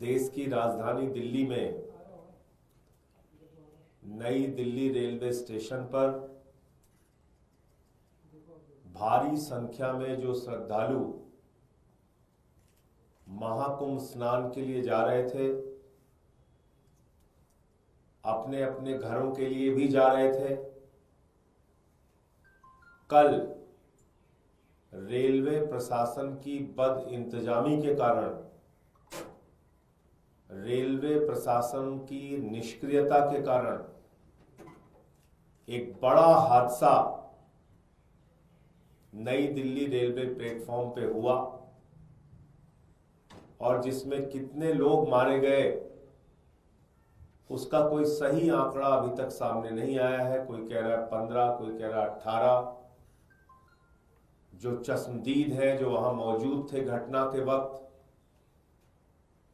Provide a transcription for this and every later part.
देश की राजधानी दिल्ली में नई दिल्ली रेलवे स्टेशन पर भारी संख्या में जो श्रद्धालु महाकुंभ स्नान के लिए जा रहे थे, अपने अपने घरों के लिए भी जा रहे थे, कल रेलवे प्रशासन की बदइंतजामी के कारण, रेलवे प्रशासन की निष्क्रियता के कारण एक बड़ा हादसा नई दिल्ली रेलवे प्लेटफॉर्म पे हुआ और जिसमें कितने लोग मारे गए उसका कोई सही आंकड़ा अभी तक सामने नहीं आया है। कोई कह रहा है 15, कोई कह रहा है 18। जो चश्मदीद है, जो वहां मौजूद थे घटना के वक्त,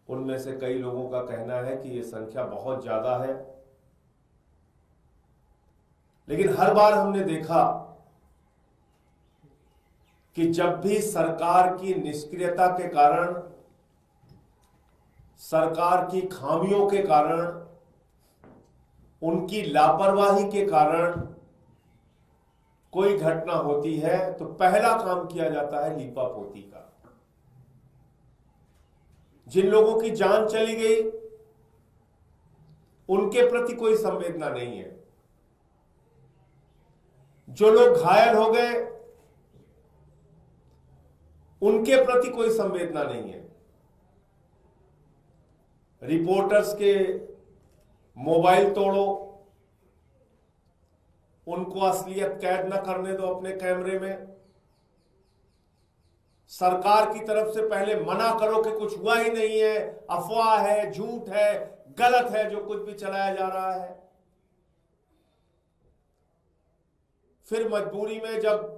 उनमें से कई लोगों का कहना है कि यह संख्या बहुत ज्यादा है। लेकिन हर बार हमने देखा कि जब भी सरकार की निष्क्रियता के कारण, सरकार की खामियों के कारण, उनकी लापरवाही के कारण कोई घटना होती है तो पहला काम किया जाता है लीपापोती का। जिन लोगों की जान चली गई उनके प्रति कोई संवेदना नहीं है। जो लोग घायल हो गए उनके प्रति कोई संवेदना नहीं है। रिपोर्टर्स के मोबाइल तोड़ो, उनको असलियत कैद न करने दो अपने कैमरे में। सरकार की तरफ से पहले मना करो कि कुछ हुआ ही नहीं है, अफवाह है, झूठ है, गलत है जो कुछ भी चलाया जा रहा है। फिर मजबूरी में जब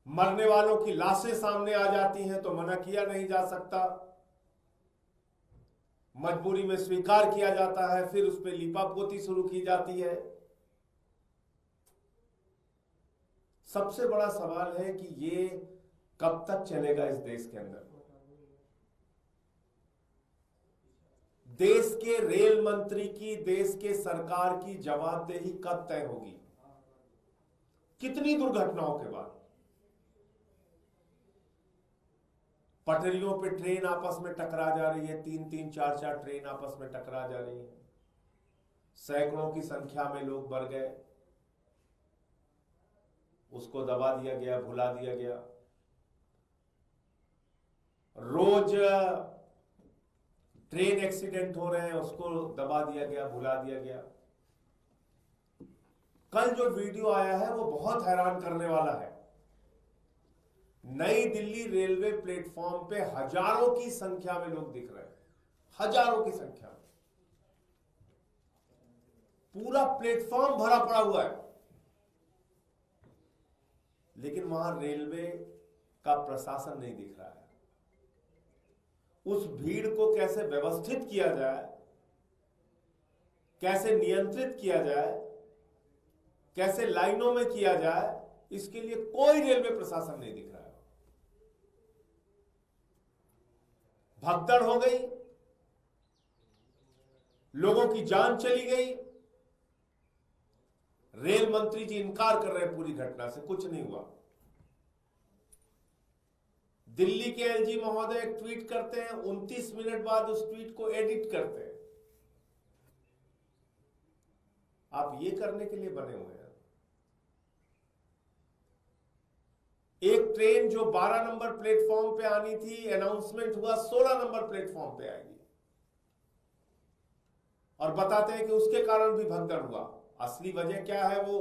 मरने वालों की लाशें सामने आ जाती हैं तो मना किया नहीं जा सकता, मजबूरी में स्वीकार किया जाता है, फिर उस पर लीपापोती शुरू की जाती है। सबसे बड़ा सवाल है कि ये कब तक चलेगा इस देश के अंदर। देश के रेल मंत्री की, देश के सरकार की जवाबदेही कब तय होगी? कितनी दुर्घटनाओं के बाद? पटरियों पे ट्रेन आपस में टकरा जा रही है, 3-3, 4-4 ट्रेन आपस में टकरा जा रही है, सैकड़ों की संख्या में लोग मर गए, उसको दबा दिया गया, भुला दिया गया। रोज ट्रेन एक्सीडेंट हो रहे हैं, उसको दबा दिया गया, भुला दिया गया। कल जो वीडियो आया है वो बहुत हैरान करने वाला है। नई दिल्ली रेलवे प्लेटफॉर्म पे हजारों की संख्या में लोग दिख रहे हैं, हजारों की संख्या में। पूरा प्लेटफॉर्म भरा पड़ा हुआ है, लेकिन वहां रेलवे का प्रशासन नहीं दिख रहा है। उस भीड़ को कैसे व्यवस्थित किया जाए, कैसे नियंत्रित किया जाए, कैसे लाइनों में किया जाए, इसके लिए कोई रेलवे प्रशासन नहीं दिख रहा है। भगदड़ हो गई, लोगों की जान चली गई। रेल मंत्री जी इनकार कर रहे हैं पूरी घटना से, कुछ नहीं हुआ। दिल्ली के एलजी महोदय एक ट्वीट करते हैं, 29 मिनट बाद उस ट्वीट को एडिट करते हैं। आप ये करने के लिए बने हुए हैं। एक ट्रेन जो 12 नंबर प्लेटफॉर्म पे आनी थी, अनाउंसमेंट हुआ 16 नंबर प्लेटफॉर्म पे आएगी, और बताते हैं कि उसके कारण भी भगदड़ हुआ। असली वजह क्या है वो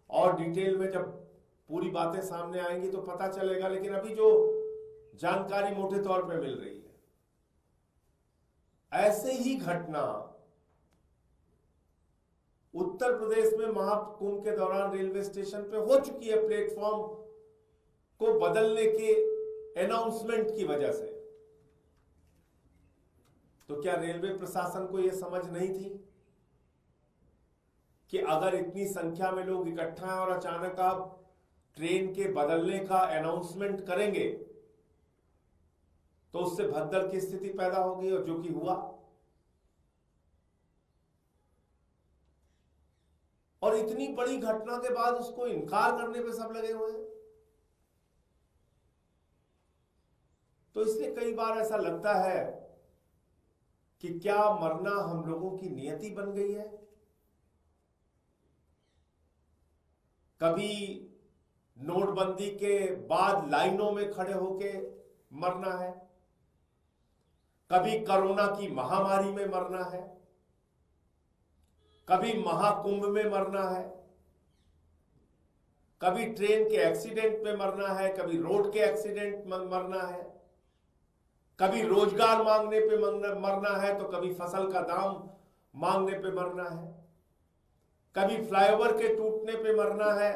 और डिटेल में जब पूरी बातें सामने आएंगी तो पता चलेगा, लेकिन अभी जो जानकारी मोटे तौर पे मिल रही है, ऐसे ही घटना उत्तर प्रदेश में महाकुंभ के दौरान रेलवे स्टेशन पे हो चुकी है, प्लेटफॉर्म को बदलने के अनाउंसमेंट की वजह से। तो क्या रेलवे प्रशासन को यह समझ नहीं थी कि अगर इतनी संख्या में लोग इकट्ठा हैं और अचानक आप ट्रेन के बदलने का अनाउंसमेंट करेंगे तो उससे भगदड़ की स्थिति पैदा होगी, और जो कि हुआ। और इतनी बड़ी घटना के बाद उसको इनकार करने पे सब लगे हुए हैं। तो इसलिए कई बार ऐसा लगता है कि क्या मरना हम लोगों की नियति बन गई है। कभी नोटबंदी के बाद लाइनों में खड़े होके मरना है, कभी कोरोना की महामारी में मरना है, कभी महाकुंभ में मरना है, कभी ट्रेन के एक्सीडेंट में मरना है, कभी रोड के एक्सीडेंट में मरना है, कभी रोजगार मांगने पे मरना है, तो कभी फसल का दाम मांगने पे मरना है, कभी फ्लाईओवर के टूटने पे मरना है,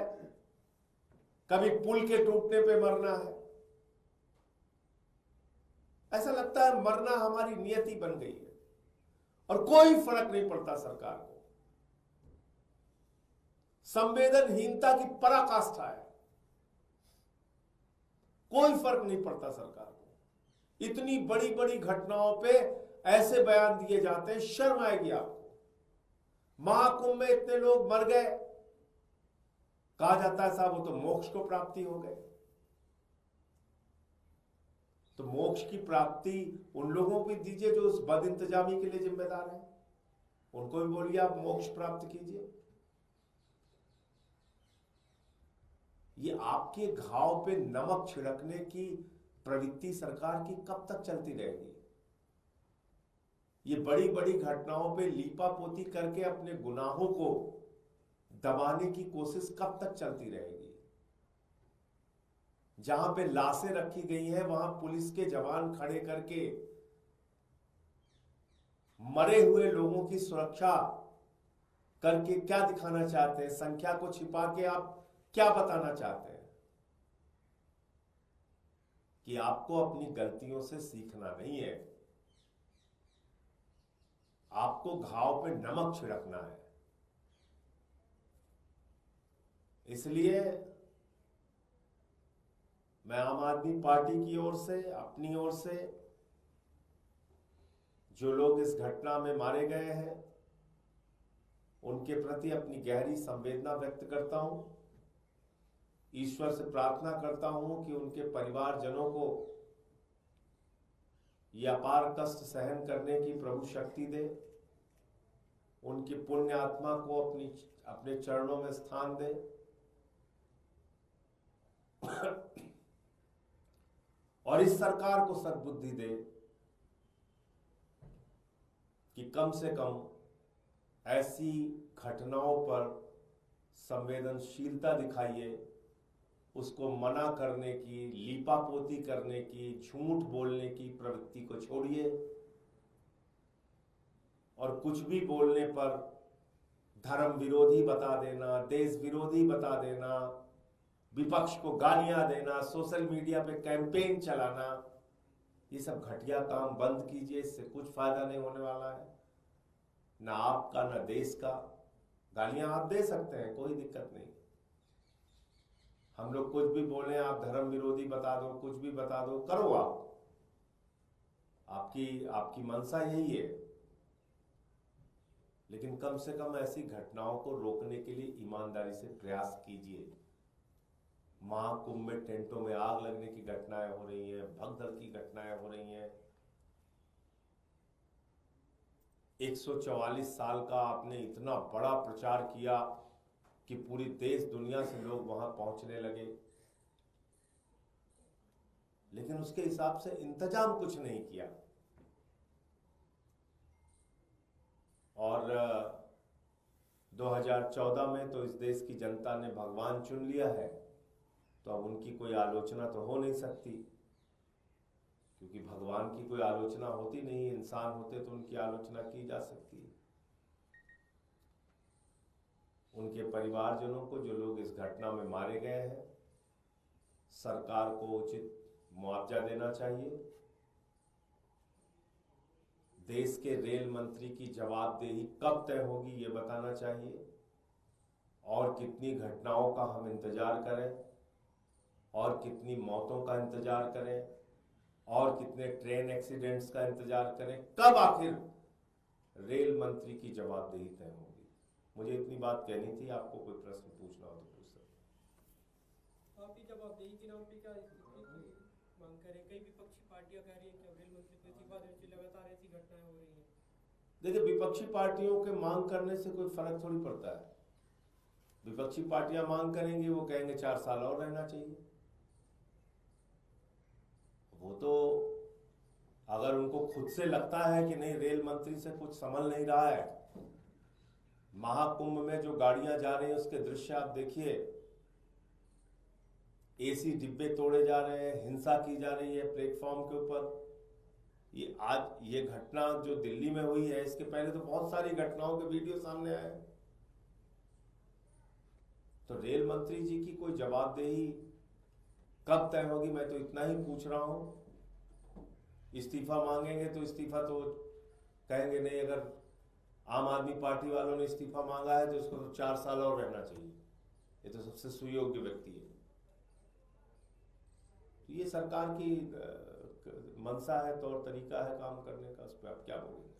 कभी पुल के टूटने पे मरना है। ऐसा लगता है मरना हमारी नियति बन गई है और कोई फर्क नहीं पड़ता सरकार को। संवेदनहीनता की पराकाष्ठा है, कोई फर्क नहीं पड़ता सरकार को। इतनी बड़ी बड़ी घटनाओं पे ऐसे बयान दिए जाते हैं, शर्म आएगी आपको। महाकुंभ में इतने लोग मर गए, कहा जाता है साहब वो तो मोक्ष को प्राप्ति हो गए। तो मोक्ष की प्राप्ति उन लोगों को दीजिए जो उस बद इंतजामी के लिए जिम्मेदार हैं, उनको भी बोलिए आप मोक्ष प्राप्त कीजिए। ये आपके घाव पे नमक छिड़कने की प्रवृत्ति सरकार की कब तक चलती रहेगी? ये बड़ी बड़ी घटनाओं पे लीपापोती करके अपने गुनाहों को दबाने की कोशिश कब तक चलती रहेगी? जहां पे लाशें रखी गई हैं वहां पुलिस के जवान खड़े करके मरे हुए लोगों की सुरक्षा करके क्या दिखाना चाहते हैं? संख्या को छिपा के आप क्या बताना चाहते हैं? कि आपको अपनी गलतियों से सीखना नहीं है, आपको घाव पे नमक छिड़कना है। इसलिए मैं आम आदमी पार्टी की ओर से, अपनी ओर से, जो लोग इस घटना में मारे गए हैं उनके प्रति अपनी गहरी संवेदना व्यक्त करता हूं। ईश्वर से प्रार्थना करता हूं कि उनके परिवारजनों को यह अपार कष्ट सहन करने की प्रभु शक्ति दे, उनकी पुण्य आत्मा को अपने चरणों में स्थान दे। और इस सरकार को सद्बुद्धि दे कि कम से कम ऐसी घटनाओं पर संवेदनशीलता दिखाइए, उसको मना करने की, लीपापोती करने की, झूठ बोलने की प्रवृत्ति को छोड़िए और कुछ भी बोलने पर धर्म विरोधी बता देना, देश विरोधी बता देना, विपक्ष को गालियां देना, सोशल मीडिया पे कैंपेन चलाना, ये सब घटिया काम बंद कीजिए। इससे कुछ फायदा नहीं होने वाला है, ना आपका ना देश का। गालियां आप दे सकते हैं, कोई दिक्कत नहीं। हम लोग कुछ भी बोले, आप धर्म विरोधी बता दो, कुछ भी बता दो, करो आपकी मंशा यही है। लेकिन कम से कम ऐसी घटनाओं को रोकने के लिए ईमानदारी से प्रयास कीजिए। महाकुंभ में टेंटों में आग लगने की घटनाएं हो रही हैं, भगदड़ की घटनाएं हो रही हैं। 144 साल का आपने इतना बड़ा प्रचार किया कि पूरी देश दुनिया से लोग वहां पहुंचने लगे, लेकिन उसके हिसाब से इंतजाम कुछ नहीं किया। और 2014 में तो इस देश की जनता ने भगवान चुन लिया है, तो अब उनकी कोई आलोचना तो हो नहीं सकती, क्योंकि भगवान की कोई आलोचना होती नहीं। इंसान होते तो उनकी आलोचना की जा सकती है। उनके परिवारजनों को, जो लोग इस घटना में मारे गए हैं, सरकार को उचित मुआवजा देना चाहिए। देश के रेल मंत्री की जवाबदेही कब तय होगी ये बताना चाहिए, और कितनी घटनाओं का हम इंतजार करें और कितनी मौतों का इंतजार करें, और कितने ट्रेन एक्सीडेंट्स का इंतजार करें? कब आखिर रेल मंत्री की जवाबदेही तय होगी? मुझे इतनी बात कहनी थी। आपको कोई प्रश्न पूछना हो तो पूछ सकते। आप ही जवाबदेही के नाम पे क्या मांग करें? कई विपक्षी पार्टियां कह रही हैं कि रेल मंत्री को इस्तीफा देना चाहिए, लगातार ऐसी घटनाएं हो रही हैं। देखिए, विपक्षी पार्टियों के मांग करने से कोई फर्क थोड़ी पड़ता है। विपक्षी पार्टियां मांग करेंगी, वो कहेंगे 4 साल और रहना चाहिए। वो तो अगर उनको खुद से लगता है कि नहीं, रेल मंत्री से कुछ संभल नहीं रहा है, महाकुंभ में जो गाड़ियां जा रही हैं उसके दृश्य आप देखिए, एसी डिब्बे तोड़े जा रहे हैं, हिंसा की जा रही है प्लेटफॉर्म के ऊपर। ये आज ये घटना जो दिल्ली में हुई है, इसके पहले तो बहुत सारी घटनाओं के वीडियो सामने आए हैं। तो रेल मंत्री जी की कोई जवाबदेही कब तय होगी, मैं तो इतना ही पूछ रहा हूं। इस्तीफा मांगेंगे तो इस्तीफा तो कहेंगे नहीं, अगर आम आदमी पार्टी वालों ने इस्तीफा मांगा है तो उसको तो 4 साल और रहना चाहिए, ये तो सबसे सुयोग्य व्यक्ति है। तो ये सरकार की मंशा है, तौर तरीका है काम करने का, उस पर आप क्या बोलेंगे?